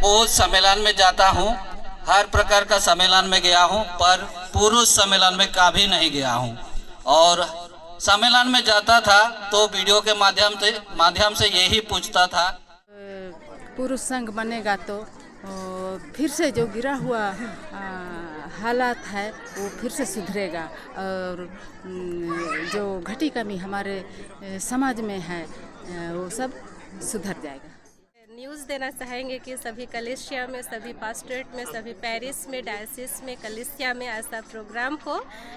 बहुत सम्मेलन में जाता हूँ, हर प्रकार का सम्मेलन में गया हूँ, पर पुरुष सम्मेलन में कभी नहीं गया हूँ। और सम्मेलन में जाता था तो वीडियो के माध्यम से यही पूछता था, पुरुष संघ बनेगा तो फिर से जो गिरा हुआ हालात है वो फिर से सुधरेगा और जो घटी कमी हमारे समाज में है वो सब सुधर जाएगा। न्यूज़ देना चाहेंगे कि सभी कलिसिया में, सभी पास्टरेट में, सभी पेरिस में, डायसिस में, कलिसिया में ऐसा प्रोग्राम हो।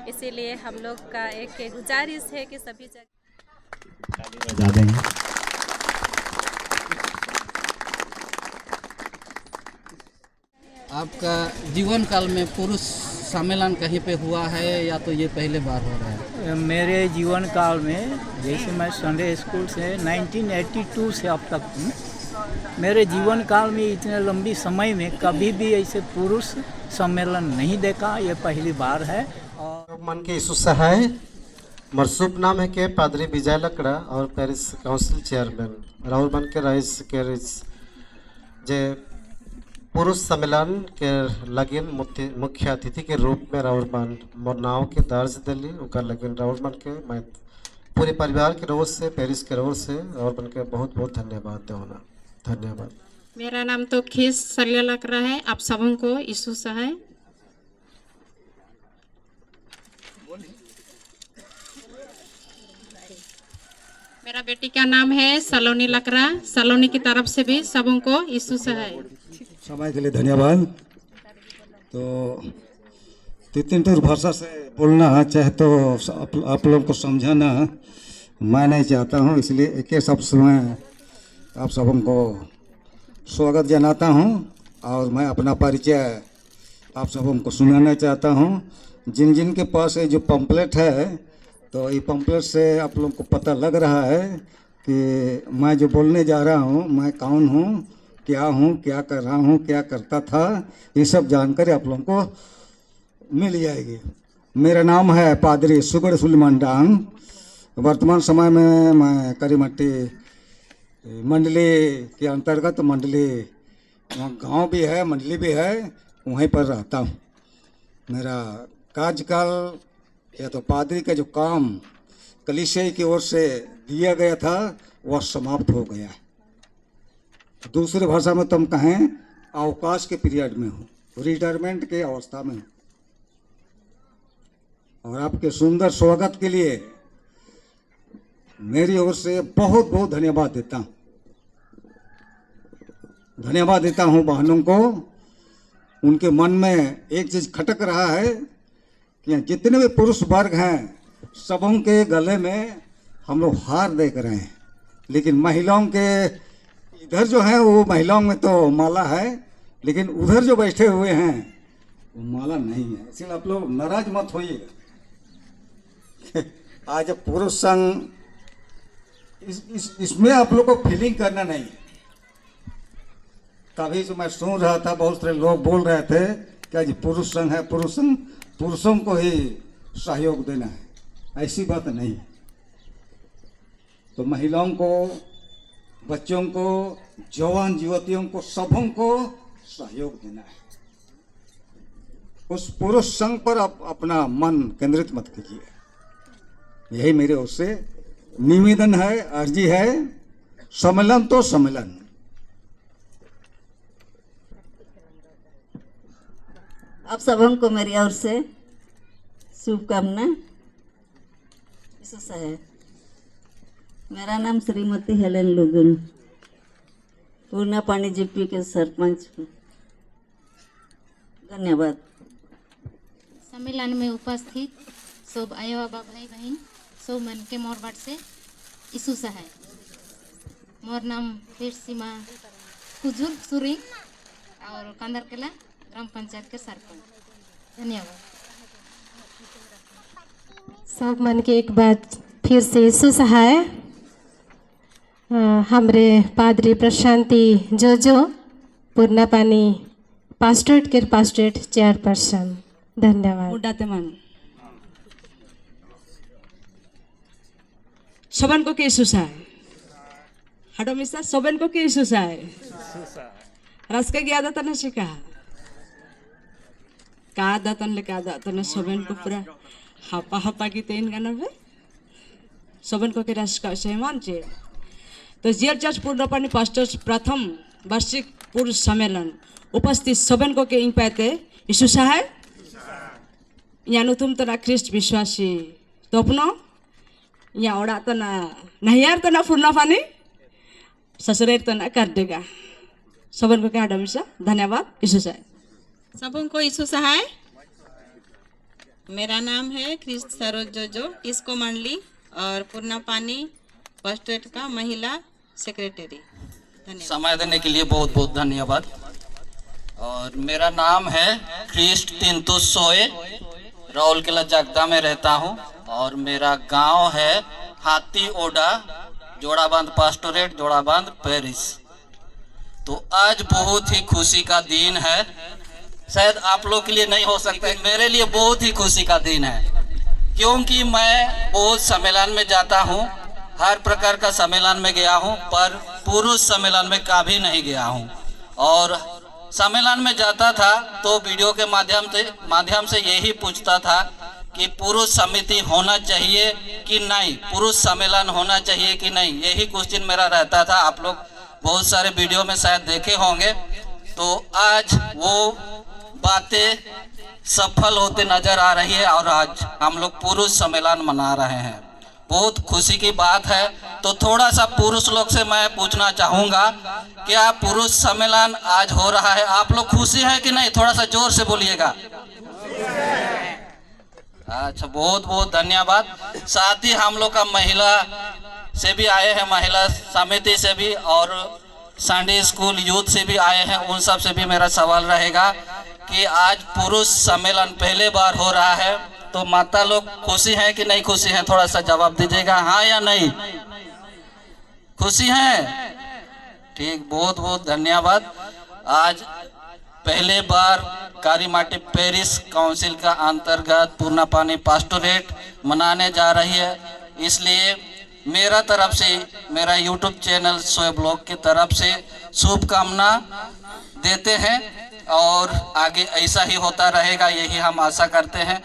इसीलिए हम लोग का एक गुजारिश है कि सभी जगह आपका जीवन काल में पुरुष सम्मेलन कहीं पे हुआ है या तो ये पहले बार हो रहा है? मेरे जीवन काल में, जैसे मैं संडे स्कूल से 1982 से अब तक हूँ, मेरे जीवन काल में इतने लंबी समय में कभी भी ऐसे पुरुष सम्मेलन नहीं देखा, ये पहली बार है। और मन के यीशु सहाय मरसूप नाम है के पादरी विजय लकड़ा और पेरिस काउंसिल चेयरमैन राहुल बन के रईस के जे पुरुष सम्मेलन के लगिन मुख्य अतिथि के रूप में राहुल बन मोर नाव के दर्ज दिल्ली उनका लगिन राहुल बन के मैं पूरे परिवार के रोज से, पेरिस के रोज से राहुल बन के बहुत बहुत धन्यवाद देना। धन्यवाद। मेरा नाम तो खीस सलिया लग रहा है। आप सबों को यीशु सहाय। मेरा बेटी का नाम है सलोनी लकड़ा। सलोनी की तरफ से भी सबों को यीशु सहाय। समय के लिए धन्यवाद। तो तीन भाषा से बोलना चाहे तो आप लोगों को समझाना मैं नहीं चाहता हूँ, इसलिए एक ही शब्द में आप सबों को स्वागत जनाता हूँ और मैं अपना परिचय आप सबों को सुनाना चाहता हूँ। जिन जिन के पास ये जो पंपलेट है, तो ये पंपलेट से आप लोगों को पता लग रहा है कि मैं जो बोलने जा रहा हूँ मैं कौन हूँ, क्या हूँ, क्या कर रहा हूँ, क्या करता था, ये सब जानकारी आप लोगों को मिल जाएगी। मेरा नाम है पादरी सुगड़ सुलेमान डांग। वर्तमान समय में मैं करीमट्टी मंडली के अंतर्गत, मंडली गांव भी है, मंडली भी है, वहीं पर रहता हूँ। मेरा कार्यकाल या तो पादरी का जो काम कलीसिया की ओर से दिया गया था वह समाप्त हो गया है। दूसरी भाषा में तुम कहें अवकाश के पीरियड में हूँ, रिटायरमेंट के अवस्था में हूँ। और आपके सुंदर स्वागत के लिए मेरी ओर से बहुत बहुत धन्यवाद देता हूँ। धन्यवाद देता हूँ बहनों को। उनके मन में एक चीज खटक रहा है कि जितने भी पुरुष वर्ग हैं सबों के गले में हम लोग हार देख रहे हैं, लेकिन महिलाओं के इधर जो है वो महिलाओं में तो माला है, लेकिन उधर जो बैठे हुए हैं वो माला नहीं है। इसलिए आप लोग नाराज मत होइएगा। आज पुरुष संघ इसमें आप लोग को फीलिंग करना नहीं है। तभी जो मैं सुन रहा था बहुत सारे लोग बोल रहे थे कि आज पुरुष संघ है, पुरुष संघ पुरुषों को ही सहयोग देना है। ऐसी बात नहीं है। तो महिलाओं को, बच्चों को, जवान युवतियों को, सबों को सहयोग देना है। उस पुरुष संघ पर आप अपना मन केंद्रित मत कीजिए। यही मेरे ओर से निवेदन है, अर्जी है। सम्मेलन तो सम्मेलन। आप सबों को मेरी ओर से शुभकामना। यीशु सहाय। मेरा नाम श्रीमती हेलेन लुगुन, पूर्णा पानी जीपी के सरपंच। धन्यवाद। सम्मेलन में उपस्थित सब आया बाबा भाई बहन, सब मन के मोर बाट से यीशु सहाय। मोर नाम फिर सीमा कुजुर सुरी और कंदरकेला ग्राम पंचायत के सरपंच। धन्यवाद। सब मन के एक बात फिर से यीशु सहाय। हमरे पादरी प्रशांति जोजो पूर्णा पानी पास्टरेट के पास्टरेट चेयरपर्सन। धन्यवाद। उड़ाते मन सबन को के यीशु सहाय। हडो मिसा सबन को के यीशु सहाय। Raska gaya ada tanah sih kah? Kada tanah kada tanah soben ko pura hapa kita in kan apa? Soben ko kira ska seman je. तो जियर चर्च पूर्णपानी पास्टर्स प्रथम वार्षिक पुरुष सम्मेलन उपस्थित सबन को के इन पाते यीशु साहेब यहाँ तुम तो ना ख्रिस्ट विश्वासी तो अपनो यहाँ ओड़ा तो ना नहीं यार तो ना पूर्णपानी ससुरेर तो ना कर देगा सबन को क्या डमिसा धन्यवाद यीशु साहेब सबन को यीशु साहेब मेरा नाम है क्रिस्ट सरोज जोजो इसको मंडली और पूर्णपानी पास्टरेट का महिला सेक्रेटरी। धन्यवाद। समय देने के लिए बहुत बहुत धन्यवाद। और मेरा नाम है क्रिस्ट तिंतु सोए, राउल किला जगदा में रहता हूँ और मेरा गांव है हाथी ओडा, जोड़ाबांध पास्टोरेट, जोड़ाबांध पेरिस। तो आज बहुत ही खुशी का दिन है, शायद आप लोग के लिए नहीं हो सकता, मेरे लिए बहुत ही खुशी का दिन है, क्योंकि मैं बहुत सम्मेलन में जाता हूँ, हर प्रकार का सम्मेलन में गया हूँ, पर पुरुष सम्मेलन में कभी नहीं गया हूँ। और सम्मेलन में जाता था तो वीडियो के माध्यम से यही पूछता था कि पुरुष समिति होना चाहिए कि नहीं, पुरुष सम्मेलन होना चाहिए कि नहीं, यही क्वेश्चन मेरा रहता था। आप लोग बहुत सारे वीडियो में शायद देखे होंगे। तो आज वो बातें सफल होते नजर आ रही है और आज हम लोग पुरुष सम्मेलन मना रहे हैं, बहुत खुशी की बात है। तो थोड़ा सा पुरुष लोग से मैं पूछना चाहूँगा, क्या पुरुष सम्मेलन आज हो रहा है, आप लोग खुशी हैं कि नहीं? थोड़ा सा जोर से बोलिएगा। अच्छा, बहुत बहुत धन्यवाद। साथ ही हम लोग का महिला से भी आए हैं, महिला समिति से भी और संडे स्कूल यूथ से भी आए हैं, उन सब से भी मेरा सवाल रहेगा कि आज पुरुष सम्मेलन पहले बार हो रहा है, तो माता लोग खुशी हैं कि नहीं खुशी हैं? थोड़ा सा जवाब दीजिएगा, हाँ या नहीं। खुशी हैं? ठीक, बहुत बहुत धन्यवाद। आज पहले बार कारीमाटी पेरिस काउंसिल का अंतर्गत पूर्णपानी पास्टोरेट मनाने जा रही है, इसलिए मेरा तरफ से, मेरा यूट्यूब चैनल सोए ब्लॉग की तरफ से शुभकामना देते हैं और आगे ऐसा ही होता रहेगा, यही हम आशा करते हैं।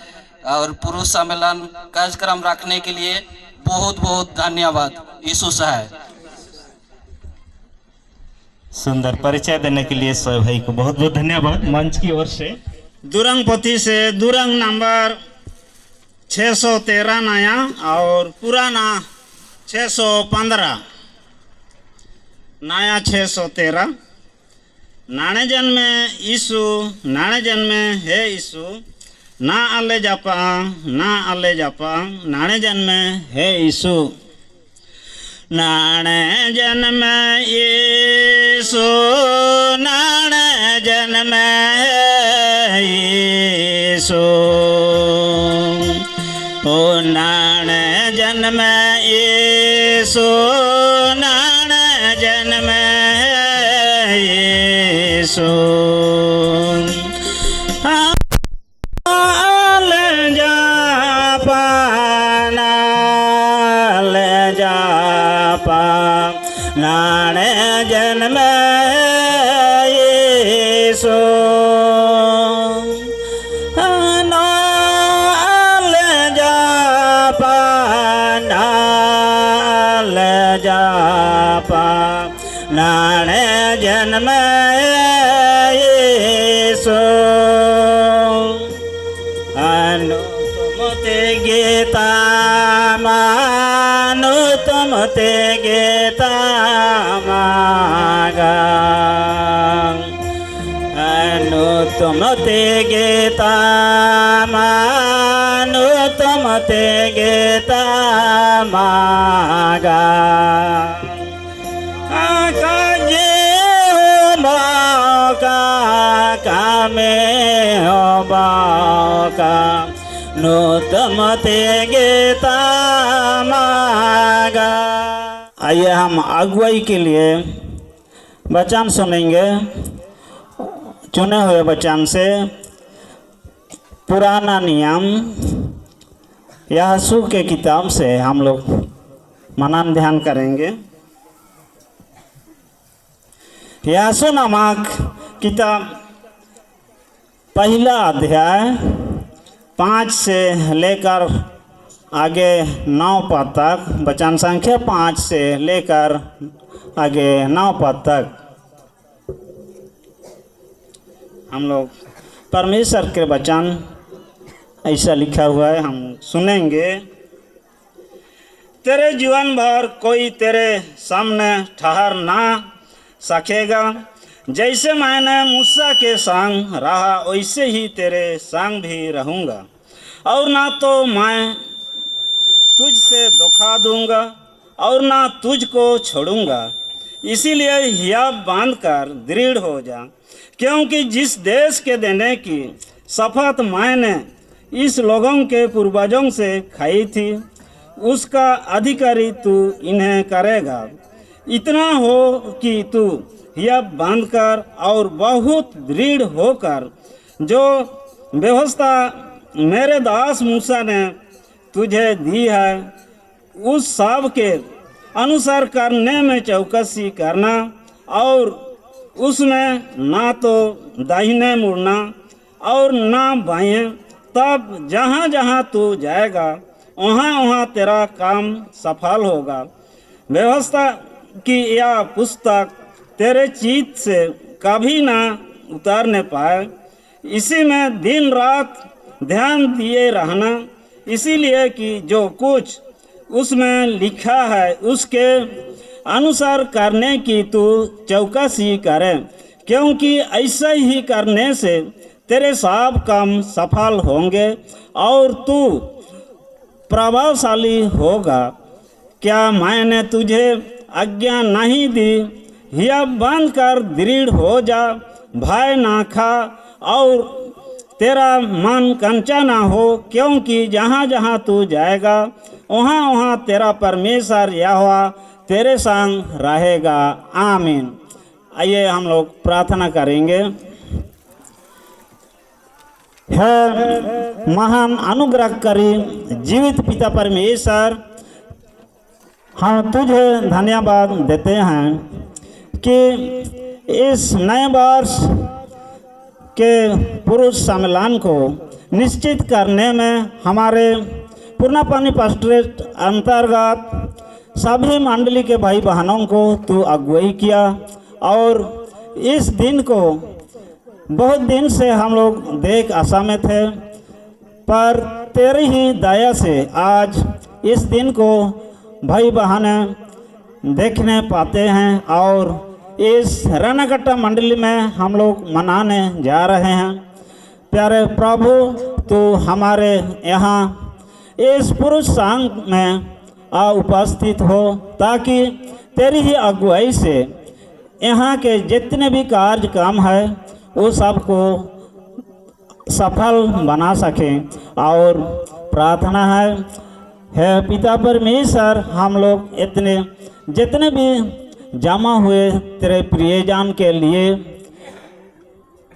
और पुरुष सम्मेलन कार्यक्रम रखने के लिए बहुत बहुत धन्यवाद। यीशु साहेब। सुंदर परिचय देने के लिए सोए भाई को बहुत बहुत धन्यवाद मंच की ओर से। दुरंगपति से दुरंग नंबर 613 नया और पुराना 615, नया 613। नाणे जन्मे यीशु, नाणे जन्मे है यीशु, ना आले जापा, ना आले जापा, नाणे जन्मे है यीशु। नाणे जन्मे यीशु, नाणे जन्मे यीशु, ओ नाणे जन्मे यीशु, नाणे जन्मे यीशु। नाणे जन्मे यीशु, नाल जापा, नाल जापा, नाणे जन्मे यीशु। अनुतमते गीता मानु तुमते गीता मागा, अनुतमते गीता मानु तुमते गीता मागा। काजे हो बाका कामे हो बाका, नूतमते गीता मागा। आइए हम अगुवाई के लिए वचन सुनेंगे, चुने हुए वचन से पुराना नियम यहोशू के किताब से हम लोग मनन ध्यान करेंगे। यासो नामक किताब पहला अध्याय 5 से लेकर आगे 9 पद तक, वचन संख्या 5 से लेकर आगे 9 पद तक हम लोग परमेश्वर के वचन ऐसा लिखा हुआ है, हम सुनेंगे। तेरे जीवन भर कोई तेरे सामने ठहर ना सकेगा। जैसे मैंने मूसा के संग रहा वैसे ही तेरे संग भी रहूँगा, और ना तो मैं तुझसे धोखा दूंगा और ना तुझको छोड़ूंगा। इसीलिए हियाब बांध कर दृढ़ हो जा, क्योंकि जिस देश के देने की शपथ मैंने इस लोगों के पूर्वजों से खाई थी, उसका अधिकारी तू इन्हें करेगा। इतना हो कि तू हियाब बांधकर और बहुत दृढ़ होकर जो व्यवस्था मेरे दास मूसा ने तुझे दी है, उस सब के अनुसार करने में चौकसी करना, और उसमें ना तो दाहिने मुड़ना और ना बाएं। तब जहाँ जहाँ तू जाएगा वहाँ वहाँ तेरा काम सफल होगा। व्यवस्था की यह पुस्तक तेरे चित्त से कभी ना उतारने पाए, इसी में दिन रात ध्यान दिए रहना, इसीलिए कि जो कुछ उसमें लिखा है उसके अनुसार करने की तू चौकसी करे, क्योंकि ऐसा ही करने से तेरे सब काम सफल होंगे और तू प्रभावशाली होगा। क्या मैंने तुझे आज्ञा नहीं दी? हियाब बांध कर दृढ़ हो जा, भय ना खा और तेरा मन कंचा ना हो, क्योंकि जहाँ जहाँ तू जाएगा वहाँ वहाँ तेरा परमेश्वर यहोवा तेरे संग रहेगा। आमीन। आइए हम लोग प्रार्थना करेंगे। है महान अनुग्रहकारी जीवित पिता परमेश्वर, हम तुझे धन्यवाद देते हैं कि इस नए वर्ष के पुरुष सम्मेलन को निश्चित करने में हमारे पूर्णापानी पास्टरेट अंतर्गत सभी मंडली के भाई बहनों को तू अगुवाई किया, और इस दिन को बहुत दिन से हम लोग देख आशा में थे, पर तेरी ही दया से आज इस दिन को भाई बहन देखने पाते हैं, और इस रानाकट्टा मंडली में हम लोग मनाने जा रहे हैं। प्यारे प्रभु, तो हमारे यहाँ इस पुरुष संघ में उपस्थित हो, ताकि तेरी ही अगुवाई से यहाँ के जितने भी कार्यक्रम है वो सबको सफल बना सकें। और प्रार्थना है पिता परमेश्वर, हम लोग इतने जितने भी जमा हुए तेरे प्रियजन के लिए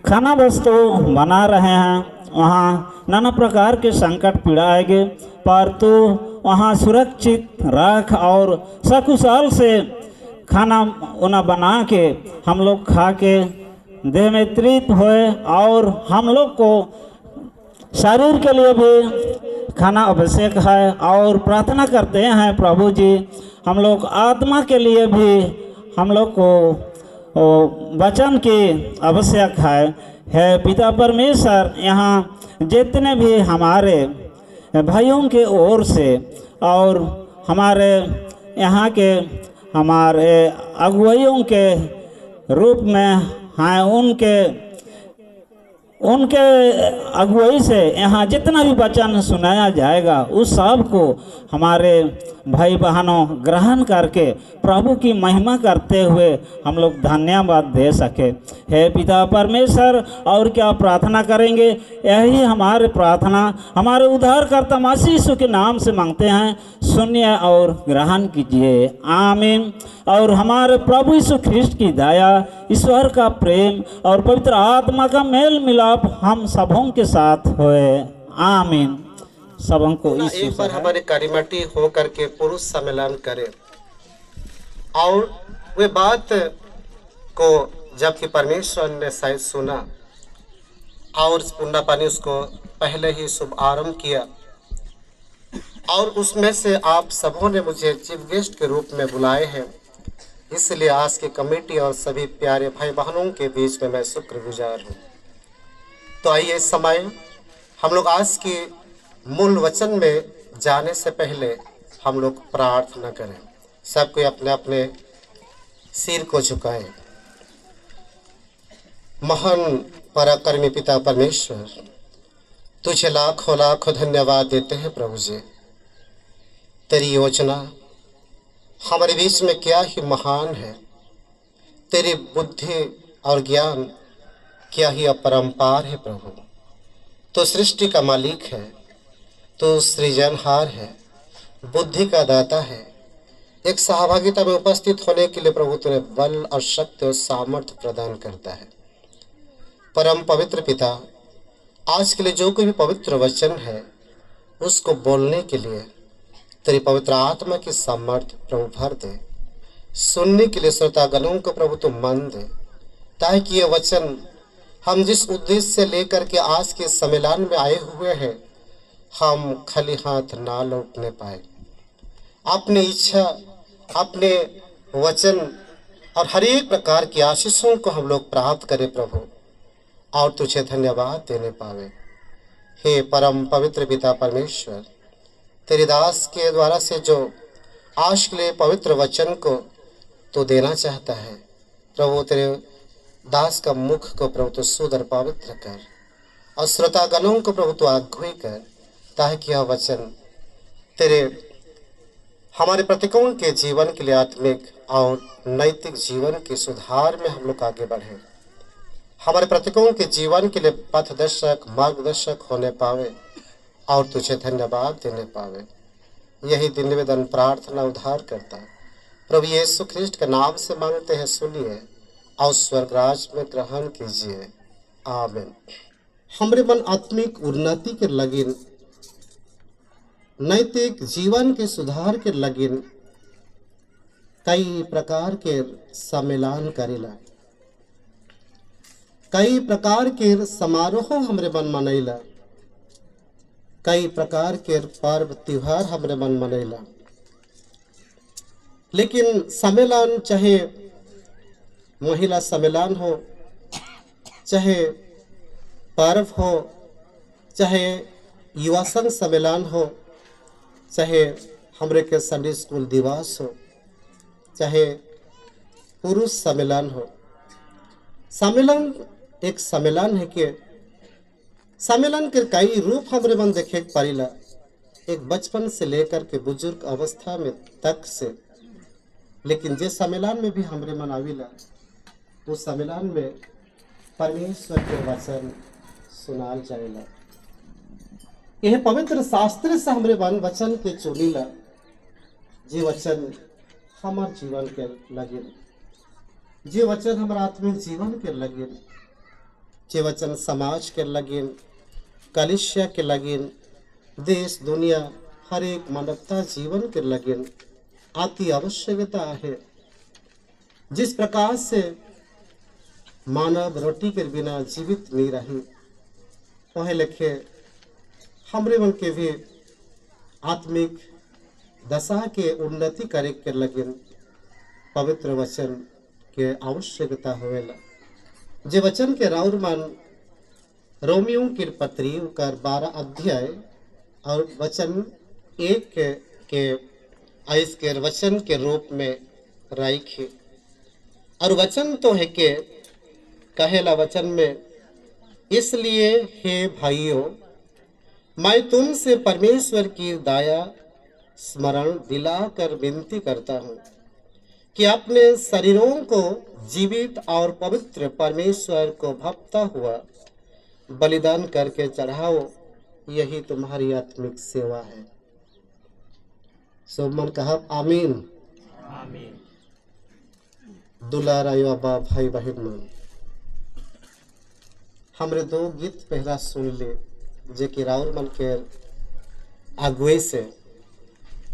खाना वस्तु बना रहे हैं, वहाँ नाना प्रकार के संकट पीड़ा आएंगे, पर तू वहाँ सुरक्षित रख और सकुशल से खाना उना बना के हम लोग खा के देह में तृप्त होए, और हम लोग को शरीर के लिए भी खाना आवश्यक है। और प्रार्थना करते हैं प्रभु जी, हम लोग आत्मा के लिए भी हम लोग को वचन की आवश्यक है पिता परमेश्वर, यहाँ जितने भी हमारे भाइयों के ओर से और हमारे यहाँ के हमारे अगुवाइयों के रूप में हैं, उनके अगुवाई से यहाँ जितना भी वचन सुनाया जाएगा उस सब को हमारे भाई बहनों ग्रहण करके प्रभु की महिमा करते हुए हम लोग धन्यवाद दे सके। हे पिता परमेश्वर, और क्या प्रार्थना करेंगे, यही हमारे प्रार्थना हमारे उद्धारकर्ता मसीह यीशु के नाम से मांगते हैं, सुनिए और ग्रहण कीजिए। आमीन। और हमारे प्रभु यीशु ख्रिस्ट की दया, ईश्वर का प्रेम और पवित्र आत्मा का मेल मिलाप हम सबों के साथ होए। आमीन। सबों को एक बार हमारे करीमटी हो करके पुरुष सम्मेलन करें और वे बात को जबकि परमेश्वर ने शायद सुना और पुण्य पानी उसको पहले ही शुभ आरंभ किया, और उसमें से आप सबों ने मुझे चीफ गेस्ट के रूप में बुलाए हैं। इसलिए आज की कमेटी और सभी प्यारे भाई बहनों के बीच में मैं शुक्रगुजार हूँ। तो आइए इस समय हम लोग आज के मूल वचन में जाने से पहले हम लोग प्रार्थना करें। सब कोई अपने अपने सिर को झुकाएं। महान पराक्रमी पिता परमेश्वर, तुझे लाखों लाखों धन्यवाद देते हैं प्रभु जी। तेरी योजना हमारे बीच में क्या ही महान है। तेरी बुद्धि और ज्ञान क्या ही अपरंपार है प्रभु। तो सृष्टि का मालिक है, तो सृजनहार है, बुद्धि का दाता है। एक सहभागिता में उपस्थित होने के लिए प्रभु तुझे बल और शक्ति और सामर्थ्य प्रदान करता है। परम पवित्र पिता, आज के लिए जो कोई भी पवित्र वचन है उसको बोलने के लिए तेरी पवित्र आत्मा की सामर्थ्य प्रभु भर दे। सुनने के लिए श्रोतागणों को प्रभु तू मन दे, ताकि ये वचन हम जिस उद्देश्य से लेकर के आज के सम्मेलन में आए हुए हैं हम खाली हाथ ना लौटने पाए। अपनी इच्छा, अपने वचन और हर एक प्रकार की आशीषों को हम लोग प्राप्त करें प्रभु, और तुझे धन्यवाद देने पावे। हे परम पवित्र पिता परमेश्वर, तेरे दास के द्वारा से जो आज के लिए पवित्र वचन को तो देना चाहता है प्रभु, तेरे दास का मुख को प्रभु तो शुद्ध और पवित्र कर, और श्रोतागणों को प्रभु तो आगुई कर, ताकि यह वचन तेरे हमारे प्रत्येकों के जीवन के लिए आत्मिक और नैतिक जीवन के सुधार में हम लोग आगे बढ़े, हमारे प्रत्येकों के जीवन के लिए पथदर्शक मार्गदर्शक होने पावे और तुझे धन्यवाद देने पावे। यही दिन निवेदन प्रार्थना उद्धार करता प्रभु यीशु ख्रिस्ट के नाम से मांगते हैं, सुनिए और स्वर्गराज में ग्रहण कीजिए। आमीन। हमरे मन आत्मिक उन्नति के लगिन, नैतिक जीवन के सुधार के लगिन कई प्रकार के सम्मेलन करेला, कई प्रकार के समारोह हमरे मन मनैला, कई प्रकार के पर्व त्योहार हमरे मन मनैला। लेकिन सम्मेलन, चाहे महिला सम्मेलन हो, चाहे पर्व हो, चाहे युवा संघ सम्मेलन हो, चाहे हमरे के संडे स्कूल दिवस हो, चाहे पुरुष सम्मेलन हो, सम्मेलन एक सम्मेलन है कि सम्मेलन के कई रूप हमरे मन देखे पारिला। एक बचपन से लेकर के बुजुर्ग अवस्था में तक से, लेकिन जे सम्मेलन में भी हमरे मन आविला उस सम्मेलन में परमेश्वर के वचन सुनाल जाएला। यह पवित्र शास्त्र से हमरे मन वचन के चुनीला, जे वचन हमार जीवन के लगिन, जे वचन हमारा आत्मिक जीवन के लगिन, जे वचन समाज के लगिन, कलिसिया के लगिन, देश दुनिया हर एक मानवता जीवन के लगिन अति आवश्यकता है। जिस प्रकार से मानव रोटी के बिना जीवित नहीं रही, वह लेखे हमरे मन के भी आत्मिक दशा के उन्नति करे के लगिन पवित्र वचन के आवश्यकता होवेला। जे वचन के राउर मन रोमियो की पत्री कर 12 अध्याय और वचन 1 के आइस के वचन के रूप में राखी, और वचन तो है के कहेला वचन में, इसलिए हे भाइयों मैं तुमसे परमेश्वर की दया स्मरण दिलाकर विनती करता हूँ कि अपने शरीरों को जीवित और पवित्र परमेश्वर को भापता हुआ बलिदान करके चढ़ाओ, यही तुम्हारी आत्मिक सेवा है। सब मन कहा आमीन। आमीन। दुलारा युवा भाई बहन मन, हमरे 2 गीत पहला सुन ले, जे कि राउर मन के अगुए से।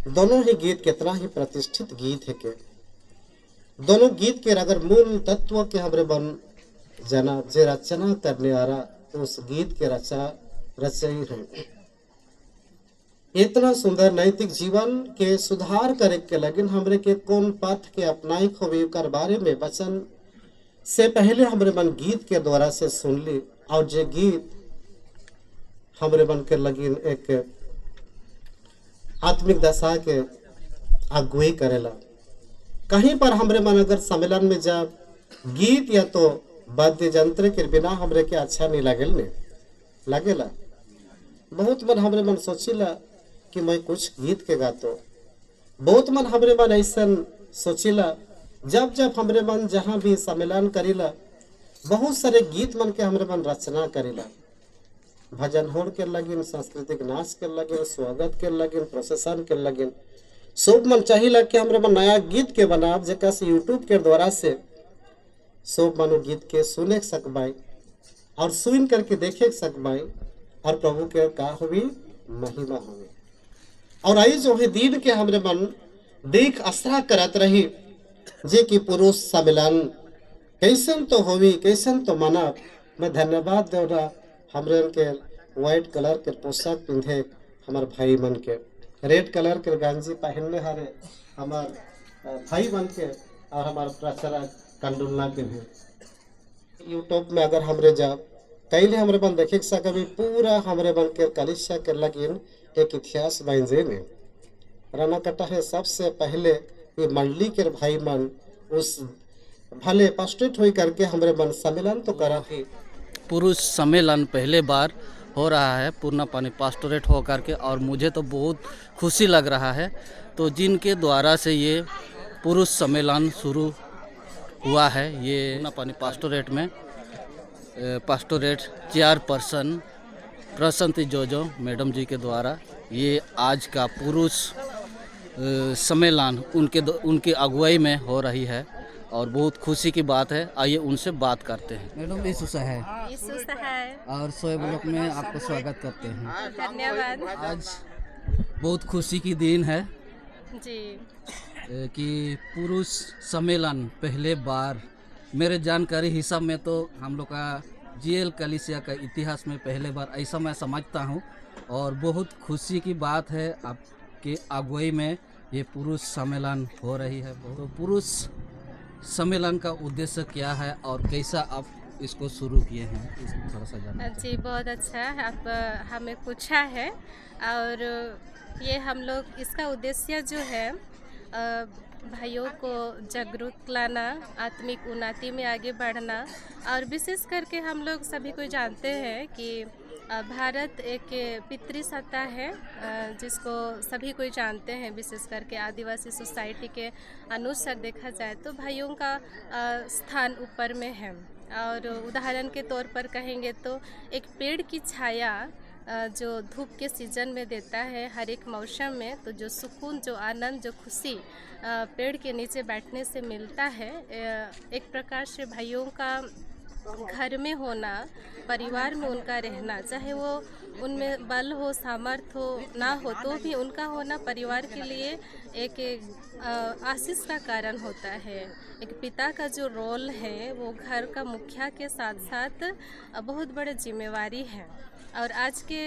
दोनों ही गीत कितना ही प्रतिष्ठित गीत है के दोनों गीत के अगर मूल तत्व के हमरे बन जना जे रचना करने आ रहा उस गीत के रचयी है। इतना सुंदर नैतिक जीवन के सुधार करे के लगिन हमरे के कौन पथ के अपनाई खोबी कर बारे में वचन से पहले हमरे मन गीत के द्वारा से सुन ली और जे गीत हमरे मन के लगिन एक आत्मिक दशा के अगुवाई करेला। कहीं पर हमरे मन अगर सम्मेलन में जा गीत या तो वाद्य यंत्र के बिना हमरे के अच्छा नहीं लगेला। बहुत मन हमरे मन सोचिला कि मैं कुछ गीत के गातो। बहुत मन हमरे मन ऐसा सोचिला जब जब हमरे मन जहाँ भी सम्मेलन करेला बहुत सारे गीत मन के हमरे मन रचना करेला। भजन होड़ के लगिन, सांस्कृतिक नाच के लगिन, स्वागत के लगिन, प्रोसेसन के लगिन, सब मन चाहिए कि हमरे मन नया गीत के बनाब जेका से यूट्यूब के द्वारा से सब मन गीत के सुने सकबाई और सुन करके देखे सकबाई और प्रभु के का हुई महिमा हुई। और आई जो है दिन के हमरे मन देख आशा करत रही जे कि पुरुष सम्मेलन कैसन तो होवी कैसन तो मानव। मैं धन्यवाद दे रहा हमरे के व्हाइट कलर के पोशाक पिंधे हमार भाई मन के, रेड कलर के गंजी पहनने हारे हमार भाई मन के और हमार प्रचारक कंडुलना के भी। यूट्यूब में अगर हमरे जा कैले हमरे मन देखे सकबी पूरा हमरे मन के कलिसिया के लगिन एक इतिहास बन में राना कटा है। सबसे पहले ये मंडली के भाई मन उस भले पास्टेट हुई करके हमरे मन सम्मेलन तो करा ही। पुरुष सम्मेलन पहले बार हो रहा है पूर्णा पानी पास्टोरेट हो करके और मुझे तो बहुत खुशी लग रहा है। तो जिनके द्वारा से ये पुरुष सम्मेलन शुरू हुआ है ये पूर्णा पानी पास्टोरेट में पास्टोरेट चेयरपर्सन प्रसन्नती जोजो मैडम जी के द्वारा ये आज का पुरुष सम्मेलन उनकी अगुवाई में हो रही है और बहुत खुशी की बात है। आइए उनसे बात करते हैं। मैडम यीशु है और सोए ब्लॉक में आपको स्वागत करते हैं। धन्यवाद। आज बहुत खुशी की दिन है जी कि पुरुष सम्मेलन पहले बार मेरे जानकारी हिसाब में तो हम लोग का जीएल कलिसिया का इतिहास में पहले बार ऐसा मैं समझता हूँ और बहुत खुशी की बात है आपके अगुवाई में ये पुरुष सम्मेलन हो रही है। तो पुरुष सम्मेलन का उद्देश्य क्या है और कैसा आप इसको शुरू किए हैं थोड़ा सा जानना। जी बहुत अच्छा आप हमें पूछा है और ये हम लोग इसका उद्देश्य जो है भाइयों को जागरूक लाना, आत्मिक उन्नति में आगे बढ़ना और विशेष करके हम लोग सभी को जानते हैं कि भारत एक पितृसत्ता है जिसको सभी कोई जानते हैं। विशेष करके आदिवासी सोसाइटी के अनुसार देखा जाए तो भाइयों का स्थान ऊपर में है। और उदाहरण के तौर पर कहेंगे तो एक पेड़ की छाया जो धूप के सीजन में देता है हर एक मौसम में, तो जो सुकून, जो आनंद, जो खुशी पेड़ के नीचे बैठने से मिलता है, एक प्रकार से भाइयों का घर में होना, परिवार में उनका रहना, चाहे वो उनमें बल हो, सामर्थ्य हो, ना हो, तो भी उनका होना परिवार के लिए एक आशीष का कारण होता है। एक पिता का जो रोल है वो घर का मुखिया के साथ साथ बहुत बड़ी जिम्मेवारी है। और आज के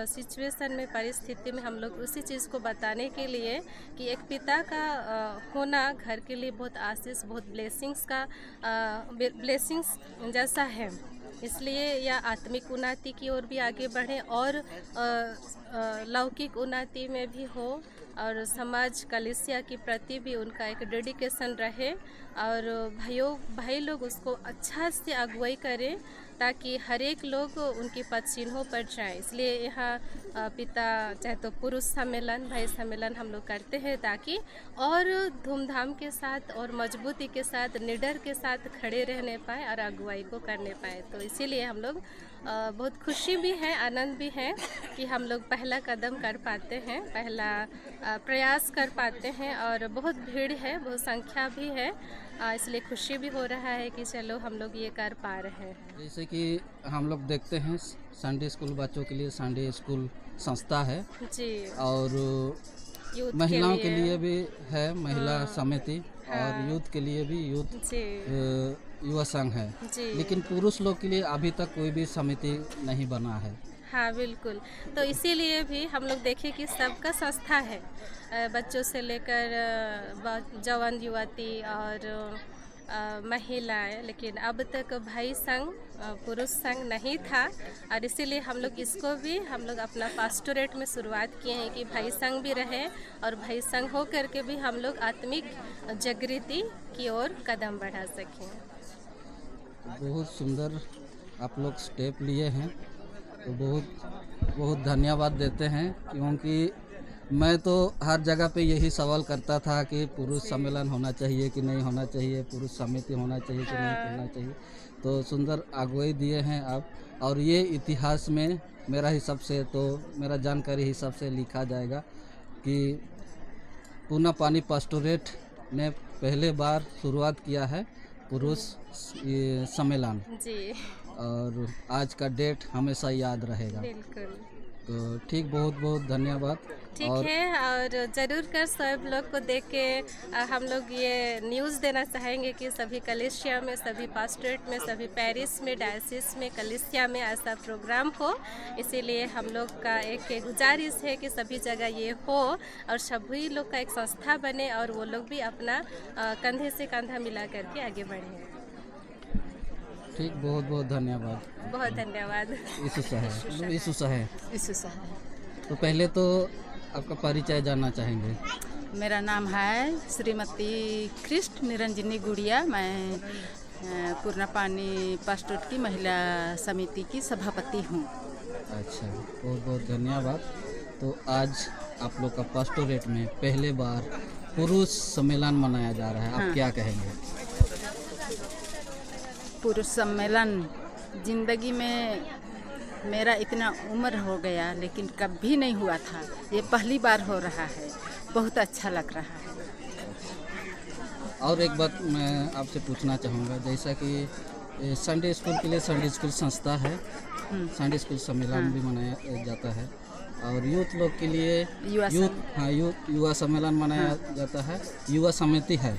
सिचुएशन में, परिस्थिति में हम लोग उसी चीज़ को बताने के लिए कि एक पिता का होना घर के लिए बहुत आशीष, बहुत ब्लेसिंग्स जैसा है। इसलिए यह आत्मिक उन्नति की ओर भी आगे बढ़े और लौकिक उन्नति में भी हो और समाज कलिसिया के प्रति भी उनका एक डेडिकेशन रहे और भाई लोग उसको अच्छा से अगुवाई करें ताकि हर एक लोग उनके पद चिन्हों पर जाए। इसलिए यहाँ पिता चाहे तो पुरुष सम्मेलन, भाई सम्मेलन हम लोग करते हैं ताकि और धूमधाम के साथ और मजबूती के साथ, निडर के साथ खड़े रहने पाए और अगुवाई को करने पाए। तो इसीलिए हम लोग बहुत खुशी भी है, आनंद भी है कि हम लोग पहला कदम कर पाते हैं, पहला प्रयास कर पाते हैं और बहुत भीड़ है, बहुत संख्या भी है, इसलिए खुशी भी हो रहा है कि चलो हम लोग ये कर पा रहे हैं। जैसे कि हम लोग देखते हैं संडे स्कूल बच्चों के लिए संडे स्कूल संस्था है जी, और महिलाओं के लिए भी है महिला समिति और यूथ के लिए भी यूथ जी युवा संघ है, जी लेकिन पुरुष लोग के लिए अभी तक कोई भी समिति नहीं बना है। हाँ बिल्कुल। तो इसीलिए भी हम लोग देखें कि सबका संस्था है, बच्चों से लेकर जवान युवती और महिलाएं, लेकिन अब तक भाई संघ पुरुष संघ नहीं था। और इसीलिए हम लोग इसको भी हम लोग अपना पास्टोरेट में शुरुआत किए हैं कि भाई संघ भी रहे और भाई संघ हो करके भी हम लोग आत्मिक जागृति की ओर कदम बढ़ा सकें। बहुत सुंदर आप लोग स्टेप लिए हैं, तो बहुत बहुत धन्यवाद देते हैं, क्योंकि मैं तो हर जगह पे यही सवाल करता था कि पुरुष सम्मेलन होना चाहिए कि नहीं होना चाहिए, पुरुष समिति होना चाहिए कि नहीं होना चाहिए। तो सुंदर अगुवाई दिए हैं आप, और ये इतिहास में मेरा हिसाब से, तो मेरा जानकारी हिसाब से लिखा जाएगा कि पूना पानी पास्टोरेट ने पहले बार शुरुआत किया है पुरुष सम्मेलन जी, और आज का डेट हमेशा याद रहेगा। बिल्कुल। तो ठीक, बहुत बहुत धन्यवाद। ठीक है, और ज़रूर कर सब लोग को देख के हम लोग ये न्यूज़ देना चाहेंगे कि सभी कलिसिया में, सभी पास्टरेट में, सभी पैरिस में, डायसिस में, कलिसिया में ऐसा प्रोग्राम हो। इसीलिए हम लोग का एक गुजारिश है कि सभी जगह ये हो और सभी लोग का एक संस्था बने और वो लोग भी अपना कंधे से कंधा मिला करके आगे बढ़े। ठीक, बहुत बहुत धन्यवाद। बहुत धन्यवाद। यीशु सहे। तो पहले तो आपका परिचय जानना चाहेंगे। मेरा नाम है श्रीमती कृष्ण निरंजनी गुड़िया। मैं पूर्णा पानी पास्टोरेट की महिला समिति की सभापति हूँ। अच्छा, बहुत बहुत धन्यवाद। तो आज आप लोग का पास्टोरेट में पहले बार पुरुष सम्मेलन मनाया जा रहा है, आप क्या कहेंगे? पुरुष सम्मेलन जिंदगी में मेरा इतना उम्र हो गया लेकिन कभी नहीं हुआ था, ये पहली बार हो रहा है, बहुत अच्छा लग रहा है। और एक बात मैं आपसे पूछना चाहूँगा, जैसा कि संडे स्कूल के लिए संडे स्कूल संस्था है, संडे स्कूल सम्मेलन भी मनाया जाता है, और यूथ लोग के लिए युवा सम्मेलन मनाया जाता है, युवा समिति है,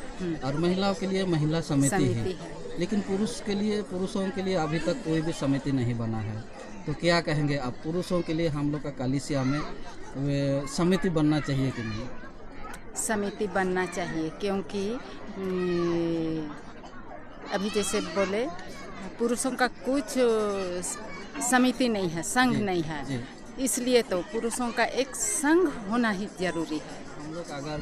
और महिलाओं के लिए महिला समिति है। लेकिन पुरुषों के लिए अभी तक कोई भी समिति नहीं बना है। तो क्या कहेंगे आप, पुरुषों के लिए हम लोग का कलिसिया में समिति बनना चाहिए कि नहीं? समिति बनना चाहिए, क्योंकि अभी जैसे बोले पुरुषों का कुछ समिति नहीं है, संघ नहीं है, इसलिए तो पुरुषों का एक संघ होना ही जरूरी है। हम लोग अगर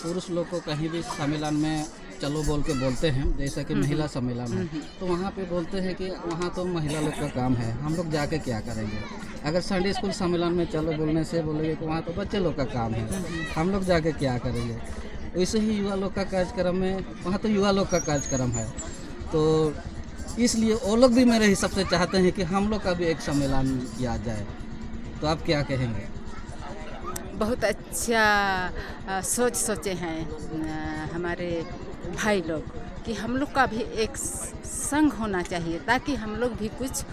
पुरुष लोग को कहीं भी सम्मेलन में चलो बोल के बोलते हैं, जैसा कि महिला सम्मेलन है, तो वहाँ पे बोलते हैं कि वहाँ तो महिला लोग का काम है, हम लोग जाके क्या करेंगे। अगर संडे स्कूल सम्मेलन में चलो बोलने से बोलेंगे कि वहाँ तो बच्चे लोग का काम है, हम लोग जाके क्या करेंगे। वैसे ही युवा लोग का कार्यक्रम में, वहाँ तो युवा लोग का कार्यक्रम है, तो इसलिए वो लोग भी मेरे हिसाब से चाहते हैं कि हम लोग का भी एक सम्मेलन किया जाए। तो आप क्या कहेंगे? बहुत अच्छा सोच सोचे हैं हमारे भाई लोग कि हम लोग का भी एक संघ होना चाहिए, ताकि हम लोग भी कुछ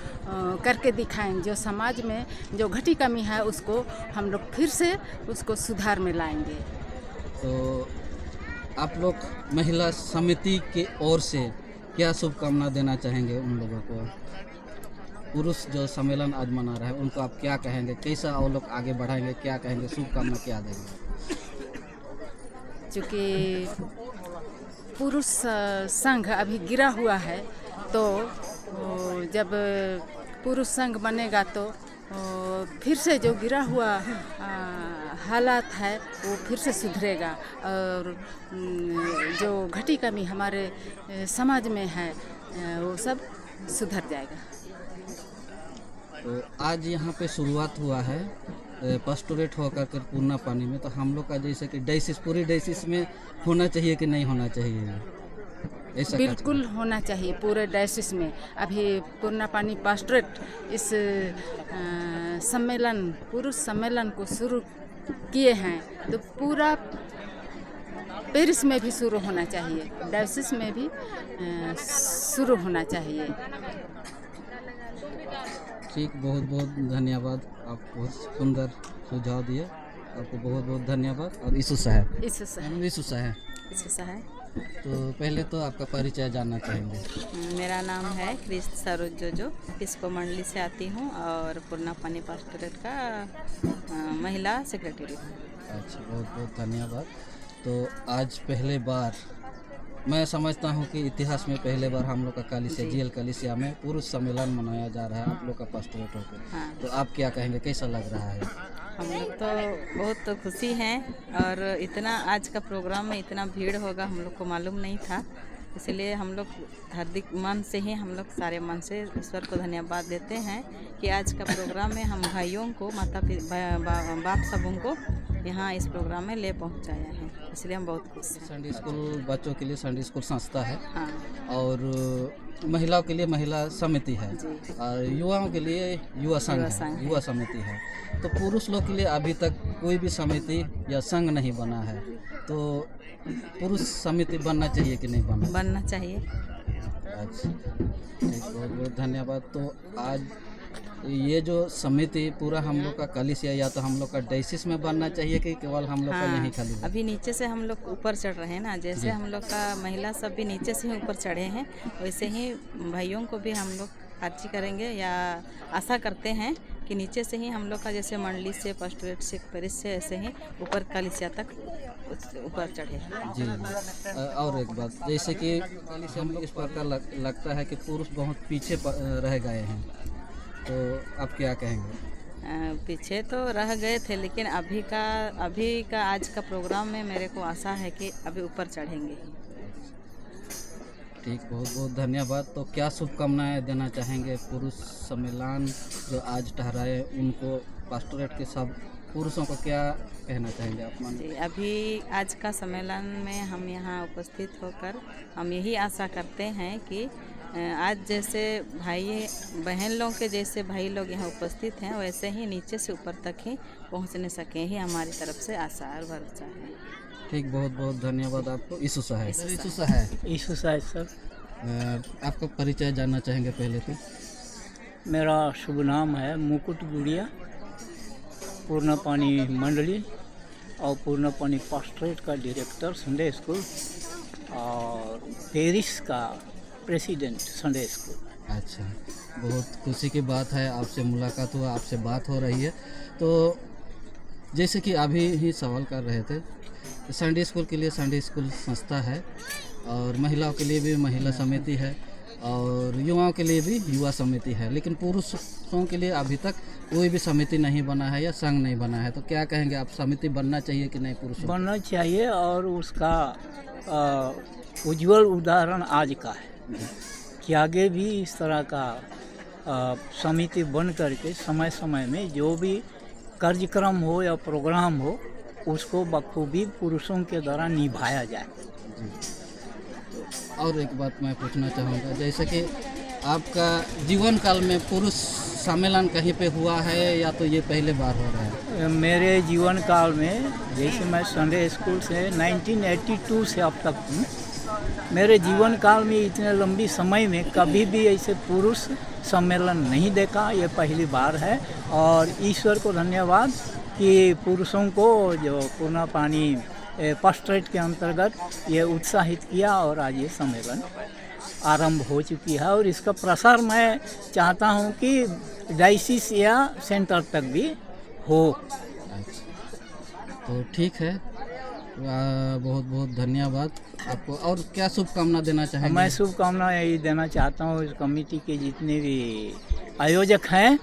करके दिखाएं, जो समाज में जो घटी कमी है उसको हम लोग फिर से उसको सुधार में लाएंगे। तो आप लोग महिला समिति की ओर से क्या शुभकामना देना चाहेंगे उन लोगों को? पुरुष जो सम्मेलन आज मना रहा है उनको आप क्या कहेंगे, कैसा वो लोग आगे बढ़ाएंगे, क्या कहेंगे, शुभकामना क्या देंगे? चूँकि पुरुष संघ अभी गिरा हुआ है, तो जब पुरुष संघ बनेगा तो फिर से जो गिरा हुआ हालात है वो फिर से सुधरेगा, और जो घटी कमी हमारे समाज में है वो सब सुधर जाएगा। तो आज यहाँ पे शुरुआत हुआ है पास्टोरेट होकर कर पूर्णा पानी में, तो हम लोग का जैसे कि डायसिस, पूरी डायसिस में होना चाहिए कि नहीं होना चाहिए? ऐसा बिल्कुल होना चाहिए पूरे डायसिस में। अभी पूर्णा पानी पास्टोरेट इस सम्मेलन, पुरुष सम्मेलन को शुरू किए हैं, तो पूरा पेरिस में भी शुरू होना चाहिए, डायसिस में भी शुरू होना चाहिए। ठीक, बहुत बहुत धन्यवाद, आप बहुत सुंदर सुझाव दिए, आपको बहुत बहुत धन्यवाद। और यीशु सहाय। तो पहले तो आपका परिचय जानना चाहेंगे। मेरा नाम है क्रिस्त सरोज जोजो, इसको मंडली से आती हूँ और पूर्णा पानी पास्टोरेट का महिला सेक्रेटरी हूँ। अच्छा, बहुत बहुत धन्यवाद। तो आज पहले बार मैं समझता हूँ कि इतिहास में पहले बार हम लोग का कलीसिया जीएल कलीसिया में पुरुष सम्मेलन मनाया जा रहा है आप लोग का पास्टोरेट होकर। हाँ। तो आप क्या कहेंगे, कैसा लग रहा है? हम लोग तो बहुत तो खुशी हैं और इतना आज का प्रोग्राम में इतना भीड़ होगा हम लोग को मालूम नहीं था, इसलिए हम लोग हार्दिक मन से ही हम लोग सारे मन से ईश्वर को धन्यवाद देते हैं कि आज का प्रोग्राम में हम भाइयों को बाप सबों को यहाँ इस प्रोग्राम में ले पहुँचाया है, इसलिए हम बहुत खुश हैं। संडे स्कूल बच्चों के लिए संडे स्कूल संस्था है हाँ। और महिलाओं के लिए महिला समिति है और युवाओं के लिए युवा संघ है, युवा समिति है। तो पुरुष लोग के लिए अभी तक कोई भी समिति या संघ नहीं बना है, तो पुरुष समिति बनना चाहिए कि नहीं बनना चाहिए। अच्छा, बहुत बहुत धन्यवाद। तो आज ये जो समिति पूरा हम लोग का कलीसिया या तो हम लोग का डायसिस में बनना चाहिए कि केवल हम लोग का यहीं खाली? अभी नीचे से हम लोग ऊपर चढ़ रहे हैं ना, जैसे हम लोग का महिला सब भी नीचे से ही ऊपर चढ़े हैं, वैसे ही भाइयों को भी हम लोग अर्जी करेंगे या आशा करते हैं कि नीचे से ही हम लोग का जैसे मंडली से पास्टोरेट से पेरिस से ऐसे ही ऊपर कलीसिया तक ऊपर चढ़े। जी। और एक बात, जैसे कि कलीसिया में इस प्रकार लगता है कि पुरुष बहुत पीछे रह गए हैं, तो आप क्या कहेंगे? पीछे तो रह गए थे, लेकिन अभी का आज का प्रोग्राम में मेरे को आशा है कि अभी ऊपर चढ़ेंगे। ठीक, बहुत बहुत धन्यवाद। तो क्या शुभकामनाएं देना चाहेंगे पुरुष सम्मेलन जो आज ठहराए उनको, पास्टोरेट के सब पुरुषों को क्या कहना चाहेंगे आप? जी, अभी आज का सम्मेलन में हम यहाँ उपस्थित होकर हम यही आशा करते हैं कि आज जैसे भाई बहन लोग के जैसे भाई लोग यहाँ उपस्थित हैं वैसे ही नीचे से ऊपर तक ही पहुँचने सकें, ही हमारी तरफ से आशा और भरोसा है। ठीक, बहुत बहुत धन्यवाद आपको। ईसु साहब ईसु साहब सर, आपका परिचय जानना चाहेंगे पहले तो? मेरा शुभ नाम है मुकुट गुड़िया, पूर्णा पानी मंडली और पूर्णा पानी पास्टोरेट का डायरेक्टर संडे स्कूल और पेरिस का प्रेसिडेंट संडे स्कूल। अच्छा, बहुत खुशी की बात है, आपसे मुलाकात हुआ, आपसे बात हो रही है। तो जैसे कि अभी ही सवाल कर रहे थे, संडे स्कूल के लिए संडे स्कूल संस्था है और महिलाओं के लिए भी महिला समिति है और युवाओं के लिए भी युवा समिति है, लेकिन पुरुषों के लिए अभी तक कोई भी समिति नहीं बना है या संघ नहीं बना है। तो क्या कहेंगे आप, समिति बनना चाहिए कि नहीं? पुरुषों बनना चाहिए और उसका उज्जवल उदाहरण आज का है कि आगे भी इस तरह का समिति बन करके समय समय में जो भी कार्यक्रम हो या प्रोग्राम हो उसको बखूबी पुरुषों के द्वारा निभाया जाए। और एक बात मैं पूछना चाहूँगा, जैसे कि आपका जीवन काल में पुरुष सम्मेलन कहीं पे हुआ है या तो ये पहले बार हो रहा है? मेरे जीवन काल में जैसे मैं संडे स्कूल से 1982 से अब तक हूँ, मेरे जीवन काल में इतने लंबी समय में कभी भी ऐसे पुरुष सम्मेलन नहीं देखा, ये पहली बार है। और ईश्वर को धन्यवाद कि पुरुषों को जो पूर्णा पानी पास्टोरेट के अंतर्गत ये उत्साहित किया और आज ये सम्मेलन आरंभ हो चुकी है और इसका प्रसार मैं चाहता हूँ कि डायसिस या सेंटर तक भी हो। तो ठीक है, बहुत बहुत धन्यवाद आपको। और क्या शुभकामना देना चाहेंगे? मैं शुभकामना यही देना चाहता हूँ इस कमेटी के जितने भी आयोजक हैं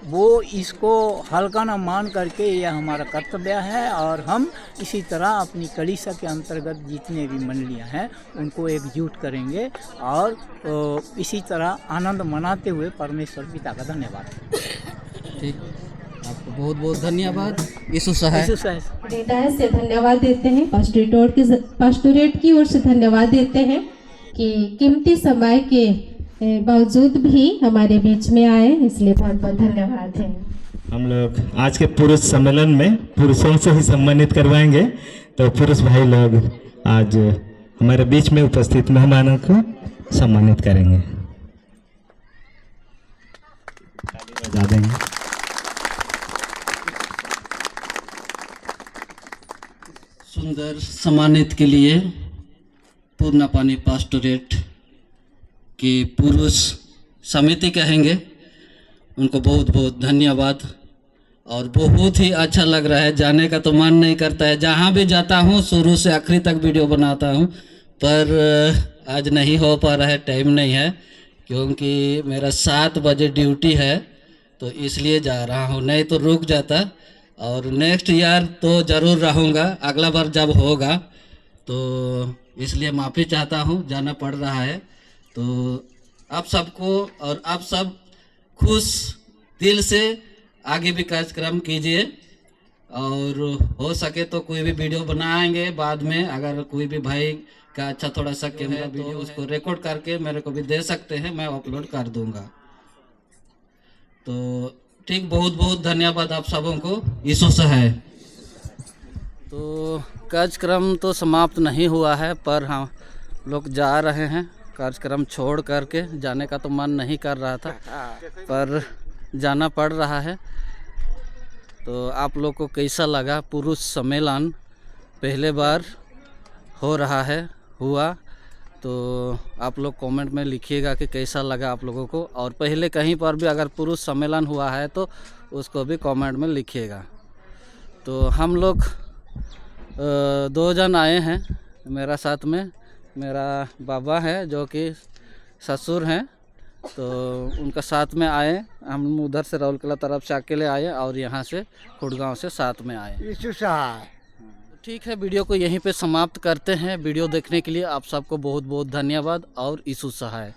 वो इसको हल्का न मान करके यह हमारा कर्तव्य है और हम इसी तरह अपनी कलीसिया के अंतर्गत जितने भी मंडलियाँ हैं उनको एकजुट करेंगे और इसी तरह आनंद मनाते हुए परमेश्वर पिता का धन्यवाद। ठीक, आपको बहुत बहुत धन्यवाद। यीशु सहाय से धन्यवाद देते हैं, पास्टोरेट की ओर से धन्यवाद देते हैं कि कीमती समय के बावजूद भी हमारे बीच में आए, इसलिए बहुत बहुत धन्यवाद है। हम लोग आज के पुरुष सम्मेलन में पुरुषों से ही सम्मानित करवाएंगे, तो पुरुष भाई लोग आज हमारे बीच में उपस्थित मेहमानों को सम्मानित करेंगे। ताली बजा देंगे। सुंदर सम्मानित के लिए पूर्णा पानी पास्टोरेट की पुरुष समिति कहेंगे, उनको बहुत बहुत धन्यवाद। और बहुत ही अच्छा लग रहा है, जाने का तो मन नहीं करता है। जहाँ भी जाता हूँ शुरू से आखिरी तक वीडियो बनाता हूँ, पर आज नहीं हो पा रहा है, टाइम नहीं है, क्योंकि मेरा 7 बजे ड्यूटी है, तो इसलिए जा रहा हूँ, नहीं तो रुक जाता। और नेक्स्ट ईयर तो ज़रूर रहूँगा, अगला बार जब होगा, तो इसलिए माफ़ी चाहता हूँ, जाना पड़ रहा है। तो आप सबको और आप सब खुश दिल से आगे भी कार्यक्रम कीजिए, और हो सके तो कोई भी वीडियो बनाएंगे बाद में। अगर कोई भी भाई का अच्छा थोड़ा सा कैमरा वीडियो उसको रिकॉर्ड करके मेरे को भी दे सकते हैं, मैं अपलोड कर दूंगा। तो ठीक, बहुत बहुत धन्यवाद आप सबों को। यीशु सहाय। तो कार्यक्रम तो समाप्त नहीं हुआ है, पर हम लोग जा रहे हैं कार्यक्रम छोड़ करके। जाने का तो मन नहीं कर रहा था, पर जाना पड़ रहा है। तो आप लोग को कैसा लगा पुरुष सम्मेलन? पहले बार हो रहा है, हुआ, तो आप लोग कमेंट में लिखिएगा कि कैसा लगा आप लोगों को। और पहले कहीं पर भी अगर पुरुष सम्मेलन हुआ है तो उसको भी कमेंट में लिखिएगा। तो हम लोग 2 जन आए हैं मेरा साथ में। मेरा बाबा है जो कि ससुर हैं, तो उनका साथ में आए। हम उधर से राउरकेला तरफ से अकेले आए और यहाँ से खुड़गांव से साथ में आए। ठीक है, वीडियो को यहीं पे समाप्त करते हैं। वीडियो देखने के लिए आप सबको बहुत बहुत धन्यवाद और यीशु सहाय।